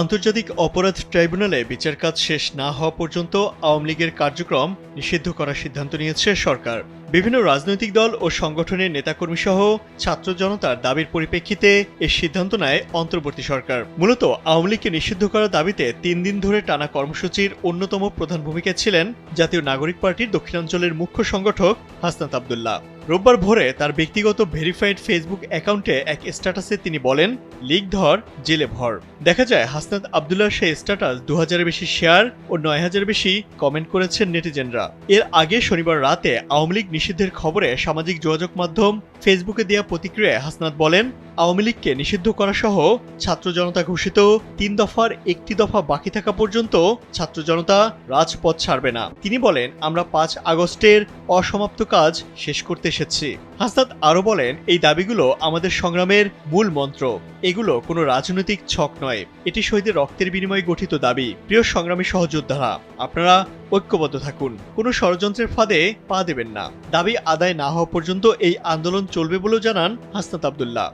আন্তর্জাতিক অপরাধ ট্রাইব্যুনালে বিচার কাজ শেষ না হওয়া পর্যন্ত আওয়ামী লীগের কার্যক্রম নিষিদ্ধ করার সিদ্ধান্ত নিয়েছে সরকার। বিভিন্ন রাজনৈতিক দল ও সংগঠনের নেতাকর্মী সহ ছাত্র জনতার দাবির পরিপ্রেক্ষিতে এই সিদ্ধান্ত নেয় অন্তর্বর্তী সরকার। মূলত আওয়ামী লীগকে নিষিদ্ধ করার দাবিতে ৩ দিন ধরে টানা কর্মসূচির অন্যতম প্রধান ভূমিকায় ছিলেন জাতীয় নাগরিক পার্টির দক্ষিণাঞ্চলের মুখ্য সংগঠক হাসনাত আব্দুল্লাহ। রোববার ভোরে তার ব্যক্তিগত ভেরিফাইড ফেসবুক অ্যাকাউন্টে এক স্ট্যাটাসে তিনি বলেন, লীগ ধর জেলে ভর। দেখা যায় হাসনাত আব্দুল্লাহর সেই স্ট্যাটাস ২০০০-এর বেশি শেয়ার ও ৯,০০০-এর বেশি কমেন্ট করেছেন নেটিজেনরা। এর আগে শনিবার রাতে আওয়ামী লীগ নিষিদ্ধের খবরে সামাজিক যোগাযোগ মাধ্যম ফেসবুকে দেওয়া প্রতিক্রিয়ায় হাসনাত বলেন, আওয়ামী লীগকে নিষিদ্ধ করা সহ ছাত্র জনতা ঘোষিত ৩ দফার একটি দফা বাকি থাকা পর্যন্ত ছাত্র জনতা রাজপথ ছাড়বে না। তিনি বলেন, আমরা ৫ আগস্টের অসমাপ্ত কাজ শেষ করতে এসেছি। হাসনাত আরও বলেন, এই দাবিগুলো আমাদের সংগ্রামের মূল মন্ত্র। এগুলো কোনো রাজনৈতিক ছক নয়, এটি শহীদের রক্তের বিনিময়ে গঠিত দাবি। প্রিয় সংগ্রামী সহযোদ্ধারা, আপনারা ঐক্যবদ্ধ থাকুন, কোনো ষড়যন্ত্রের ফাঁদে পা দেবেন না। দাবি আদায় না হওয়া পর্যন্ত এই আন্দোলন চলবে বলেও জানান হাসনাত আব্দুল্লাহ।